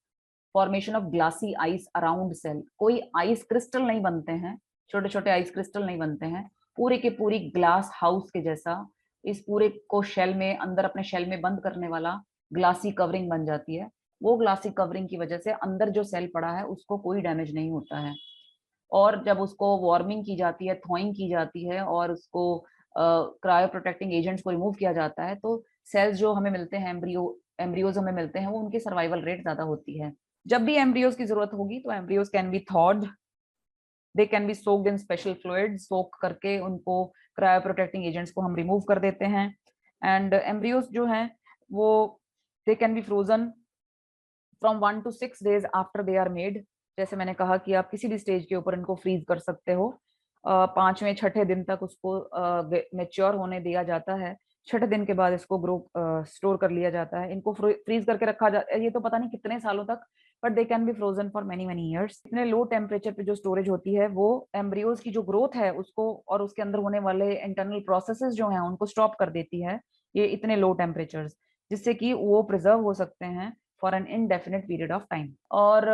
formation of glassy ice around cell. कोई आइस क्रिस्टल नहीं बनते हैं, छोटे छोटे आइस क्रिस्टल नहीं बनते हैं, पूरे के पूरी ग्लास हाउस के जैसा इस पूरे को शेल में, अंदर अपने शेल में बंद करने वाला ग्लासी कवरिंग बन जाती है। वो ग्लासी कवरिंग की वजह से अंदर जो सेल पड़ा है उसको कोई डैमेज नहीं होता है। और जब उसको वार्मिंग की जाती है, थॉइंग की जाती है और उसको क्रायो प्रोटेक्टिंग एजेंट्स को रिमूव किया जाता है, तो सेल्स जो हमें मिलते हैं, एम्ब्रियोज हमें मिलते हैं, वो उनकी सर्वाइवल रेट ज्यादा होती है। जब भी एम्ब्रियोज की जरूरत होगी तो embryos can be thawed, they can be soaked in special fluid, soak करके उनको क्रायो प्रोटेक्टिंग एजेंट्स को हम रिमूव कर देते हैं। एंड एम्ब्रियोज जो हैं वो they can be frozen from 1 to 6 days after they are made. जैसे मैंने कहा कि आप किसी भी स्टेज के ऊपर इनको फ्रीज कर सकते हो। 5वें-6ठे दिन तक उसको मेच्योर होने दिया जाता है। 6ठे दिन के बाद इसको स्टोर कर लिया जाता है। इनको फ्रीज करके रखा जाता है, ये तो पता नहीं कितने सालों तक, but they can be frozen for many many years. इतने लो टेम्परेचर पे जो स्टोरेज होती है वो एम्ब्रियोज की जो ग्रोथ है उसको और उसके अंदर होने वाले इंटरनल प्रोसेसेस जो हैं उनको स्टॉप कर देती है, ये इतने लो टेम्परेचर्स, जिससे कि वो प्रिजर्व हो सकते हैं for an indefinite period of time. और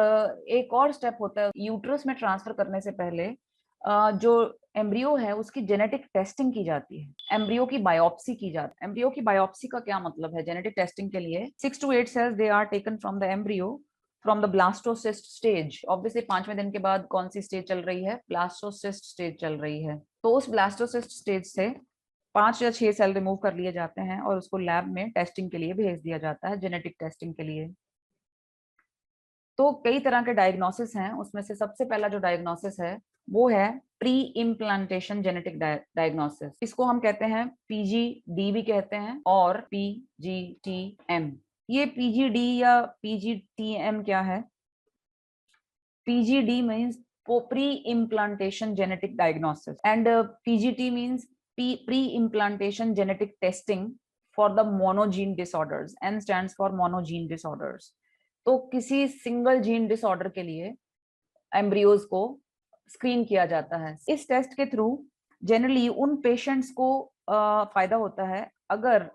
एक और स्टेप होता है यूट्रस में ट्रांसफर करने से पहले, जो एम्ब्रियो है उसकी जेनेटिक टेस्टिंग की जाती है, एम्ब्रियो की बायोप्सी की जाती है। एम्ब्रियो की बायोप्सी का क्या मतलब है? जेनेटिक टेस्टिंग के लिए 6 to 8 cells they are taken from the embryo from the blastocyst stage. Obviously 5वें दिन के बाद कौन सी स्टेज चल रही है? ब्लास्टोसिस्ट स्टेज चल रही है। तो उस ब्लास्टोसिस्ट स्टेज से 5 या 6 सेल रिमूव कर लिए जाते हैं और उसको लैब में टेस्टिंग के लिए भेज दिया जाता है, जेनेटिक टेस्टिंग के लिए। तो कई तरह के डायग्नोसिस हैं, उसमें से सबसे पहला जो डायग्नोसिस है वो है प्री इम्प्लांटेशन जेनेटिक डायग्नोसिस। इसको हम कहते हैं PGD भी कहते हैं और PGTM। ये PGD या PGTM क्या है? PGD means pre-implantation genetic diagnosis and PGT means pre-implantation genetic testing for the monogene disorders. N stands for monogene disorders. तो किसी सिंगल जीन डिसऑर्डर के लिए एम्ब्रियोज को स्क्रीन किया जाता है। इस टेस्ट के थ्रू जनरली उन पेशेंट्स को फायदा होता है अगर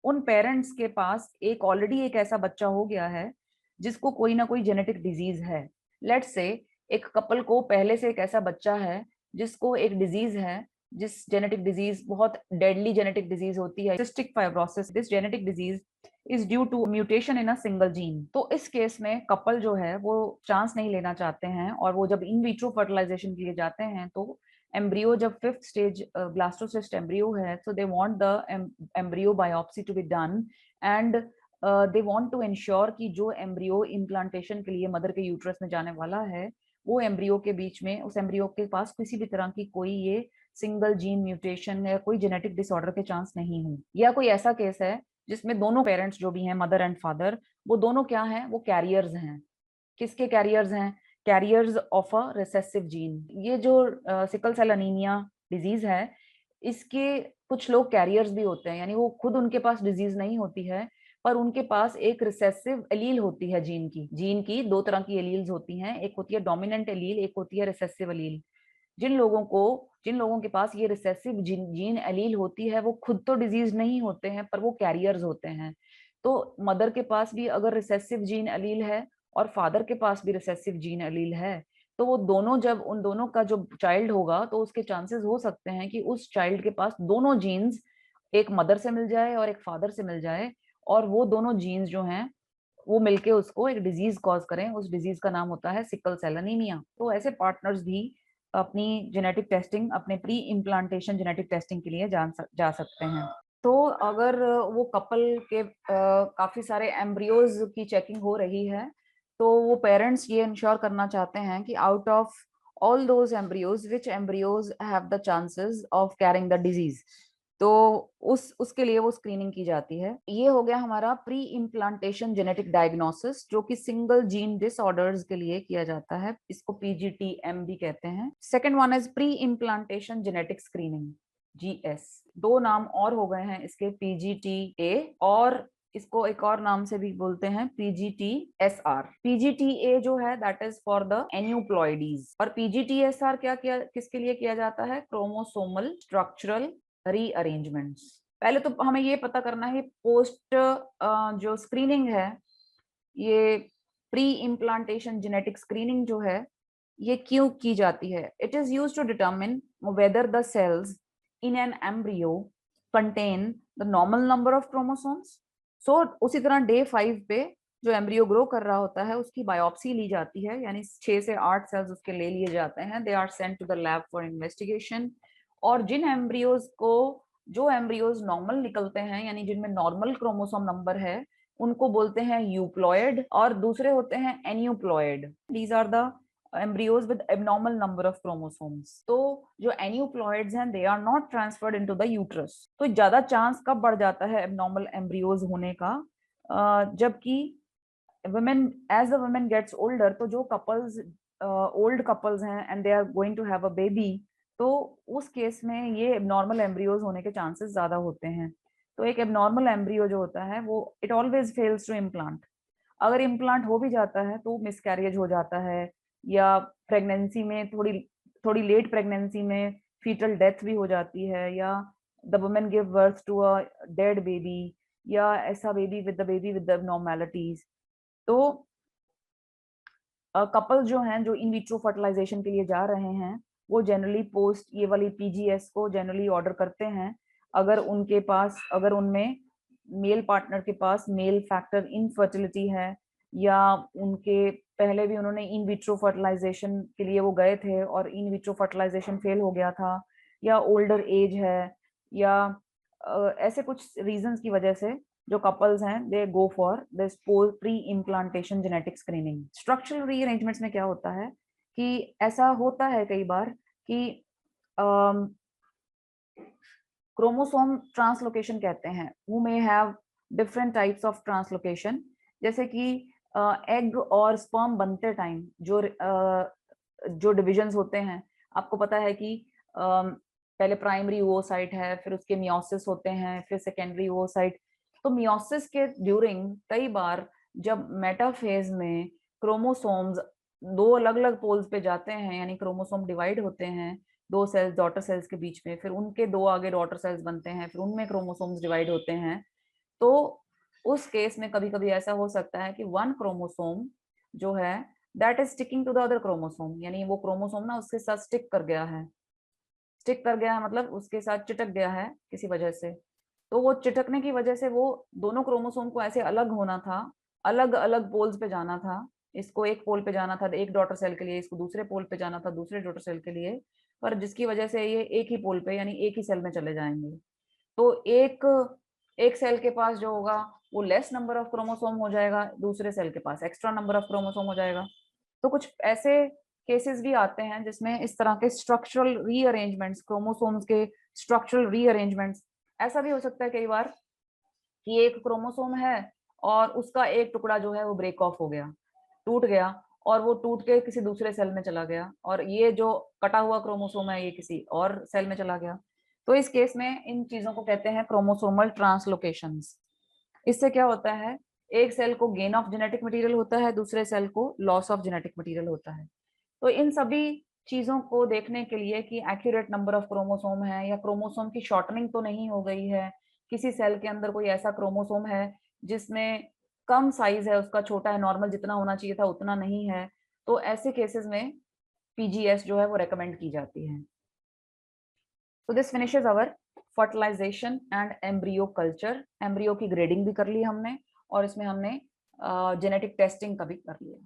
उन पेरेंट्स के पास एक ऑलरेडी एक ऐसा बच्चा हो गया है जिसको कोई ना कोई जेनेटिक डिजीज है। लेट्स से एक कपल को पहले से एक ऐसा बच्चा है जिसको एक डिजीज है, जिस जेनेटिक डिजीज बहुत डेडली जेनेटिक डिजीज होती है, cystic fibrosis. This genetic disease is due to mutation in a single gene. तो इस केस में कपल जो है वो चांस नहीं लेना चाहते हैं और वो जब इन विट्रो फर्टिलाइजेशन के लिए जाते हैं तो एम्ब्रियो जब 5th स्टेज ब्लास्टोसिस्ट एम्ब्रियो है, so they want the embryo biopsy to be done and they want to ensure कि जो एम्ब्रियो इम्प्लांटेशन के लिए मदर के यूट्रस में जाने वाला है वो एम्ब्रियो के बीच में, उस एम्ब्रियो के पास किसी भी तरह की कोई ये सिंगल जीन म्यूटेशन या कोई जेनेटिक डिसऑर्डर के चांस नहीं हो। या कोई ऐसा केस है जिसमें दोनों पेरेंट्स जो भी हैं, मदर एंड फादर, वो दोनों क्या हैं? वो कैरियर्स हैं। किसके कैरियर्स हैं? Carriers of a recessive gene. ये जो सिकल सेल अनीमिया डिजीज है, इसके कुछ लोग कैरियर्स भी होते हैं, यानी वो खुद उनके पास डिजीज नहीं होती है पर उनके पास एक रिसेसिव एलील होती है जीन की। जीन की दो तरह की एलील्स होती हैं, एक होती है डोमिनेंट एलील, एक होती है रिसेसिव एलील। जिन लोगों के पास ये रिसेसिव जीन एलील होती है वो खुद तो डिजीज नहीं होते हैं पर वो कैरियर्स होते हैं। तो मदर के पास भी अगर रिसेसिव जीन एलील है और फादर के पास भी रिसेसिव जीन एलील है तो वो दोनों, जब उन दोनों का जो चाइल्ड होगा तो उसके चांसेस हो सकते हैं कि उस चाइल्ड के पास दोनों जीन्स एक मदर से मिल जाए और एक फादर से मिल जाए और वो दोनों जीन्स जो हैं वो मिलके उसको एक डिजीज कॉज करें। उस डिजीज का नाम होता है सिकल सेल एनीमिया। तो ऐसे पार्टनर्स भी अपनी जेनेटिक टेस्टिंग, अपने प्री इम्प्लांटेशन जेनेटिक टेस्टिंग के लिए जा सकते हैं। तो अगर वो कपल के काफी सारे एम्ब्रियोज की चेकिंग हो रही है तो वो पेरेंट्स ये इंश्योर करना चाहते हैं कि out of all those embryos which embryos have the chances of carrying the disease, तो उसके लिए वो स्क्रीनिंग की जाती है। ये हो गया हमारा प्री इम्प्लांटेशन जेनेटिक डायग्नोसिस जो कि सिंगल जीन डिसऑर्डर्स के लिए किया जाता है, इसको PGTM भी कहते हैं। Second one is pre implantation genetic screening, GS। दो नाम और हो गए हैं इसके, PGTA और इसको एक और नाम से भी बोलते हैं PGTSR। PGTA जो है दैट इज फॉर द एन्यूप्लॉइडीज और PGTSR क्या किसके लिए किया जाता है? Chromosomal structural rearrangements. पहले तो हमें ये पता करना है पोस्ट जो स्क्रीनिंग है, ये प्री इम्प्लांटेशन जेनेटिक स्क्रीनिंग जो है ये क्यों की जाती है? It is used to determine whether the cells in an embryo contain the normal number of chromosomes. So उसी तरह डे 5 पे जो एम्ब्रियो ग्रो कर रहा होता है उसकी बायोप्सी ली जाती है, यानी 6 से 8 सेल्स उसके ले लिए जाते हैं, they are sent to the lab for investigation. और जिन एम्ब्रियोज को, जो एम्ब्रियोज नॉर्मल निकलते हैं यानी जिनमें नॉर्मल क्रोमोसोम नंबर है, उनको बोलते हैं यूप्लॉयड, और दूसरे होते हैं aneuploid. These are the embryos with abnormal number of chromosomes। तो जो एन्यूप्लॉयड्स हैं they are not transferred into the uterus. तो ज्यादा चांस कब बढ़ जाता है एबनॉर्मल एम्ब्रियोज होने का, जबकि women, as the women gets older, तो जो कपल्स ओल्ड कपल्स हैं and they are going to have a baby, तो उस केस में ये एबनॉर्मल एम्ब्रियोज होने के चांसेस ज्यादा होते हैं। तो एक एबनॉर्मल एम्ब्रियो जो होता है वो it always fails to implant. अगर इम्प्लांट हो भी जाता है तो मिसकैरेज हो जाता है, या प्रेगनेंसी में थोड़ी थोड़ी लेट प्रेगनेंसी में फीटल डेथ भी हो जाती है, या the women give birth to a dead baby, या ऐसा बेबी विद द abnormalities। तो कपल जो हैं जो इन विट्रो फर्टिलाइजेशन के लिए जा रहे हैं वो जनरली पोस्ट ये वाली पीजीएस को जनरली ऑर्डर करते हैं अगर उनके पास, अगर उनमें मेल पार्टनर के पास मेल फैक्टर इनफर्टिलिटी है, या उनके पहले भी उन्होंने इन विट्रो फर्टिलाइजेशन के लिए वो गए थे और इन विट्रो फर्टिलाइजेशन फेल हो गया था, या ओल्डर एज है, या ऐसे कुछ रीजंस की वजह से जो कपल्स हैं they go for this pre implantation genetic screening. Structural rearrangements में क्या होता है कि ऐसा होता है कई बार कि क्रोमोसोम ट्रांसलोकेशन कहते हैं, who may have different types of translocation, जैसे कि एग और स्पर्म बनते टाइम जो डिविजन्स होते हैं, आपको पता है कि पहले प्राइमरी ओसाइट है, फिर उसके मियोसिस होते हैं, फिर सेकेंडरी ओसाइट। तो मियोसिस के ड्यूरिंग कई बार जब मेटाफेज में क्रोमोसोम्स दो अलग अलग पोल्स पे जाते हैं, यानी क्रोमोसोम डिवाइड होते हैं दो सेल्स डॉटर सेल्स के बीच में, फिर उनके दो आगे डॉटर सेल्स बनते हैं, फिर उनमें क्रोमोसोम्स डिवाइड होते हैं। तो उस केस में कभी कभी ऐसा हो सकता है कि वन क्रोमोसोम जो है that is sticking to the other chromosome, यानी वो क्रोमोसोम ना उसके साथ स्टिक कर गया है। स्टिक कर गया है मतलब उसके साथ चिटक गया है किसी वजह से। तो वो चिटकने की वजह से वो दोनों क्रोमोसोम को ऐसे अलग होना था, अलग अलग पोल्स पे जाना था। इसको एक पोल पे जाना था एक डॉटर सेल के लिए, इसको दूसरे पोल पे जाना था दूसरे डॉटर सेल के लिए, पर जिसकी वजह से ये एक ही पोल पे यानी एक ही सेल में चले जाएंगे। तो एक एक सेल के पास जो होगा वो लेस नंबर ऑफ क्रोमोसोम हो जाएगा, दूसरे सेल के पास एक्स्ट्रा नंबर ऑफ क्रोमोसोम हो जाएगा। तो कुछ ऐसे केसेस भी आते हैं जिसमें इस तरह के स्ट्रक्चरल रीअरेंजमेंट्स, क्रोमोसोम्स के स्ट्रक्चरल रीअरेंजमेंट्स, ऐसा भी हो सकता है कई बार कि एक क्रोमोसोम है और उसका एक टुकड़ा जो है वो ब्रेक ऑफ हो गया, टूट गया, और वो टूट के किसी दूसरे सेल में चला गया, और ये जो कटा हुआ क्रोमोसोम है ये किसी और सेल में चला गया। तो इस केस में इन चीजों को कहते हैं क्रोमोसोमल ट्रांसलोकेशंस। इससे क्या होता है, एक सेल को गेन ऑफ जेनेटिक मटेरियल होता है, दूसरे सेल को लॉस ऑफ जेनेटिक मटेरियल होता है। तो इन सभी चीजों को देखने के लिए कि एक्यूरेट नंबर ऑफ क्रोमोसोम है या क्रोमोसोम की शॉर्टनिंग तो नहीं हो गई है, किसी सेल के अंदर कोई ऐसा क्रोमोसोम है जिसमें कम साइज है उसका, छोटा है, नॉर्मल जितना होना चाहिए था उतना नहीं है, तो ऐसे केसेस में पीजीएस जो है वो रेकमेंड की जाती है। तो this finishes our fertilisation and embryo culture. Embryo की ग्रेडिंग भी कर ली हमने और इसमें हमने जेनेटिक टेस्टिंग का भी कर लिया।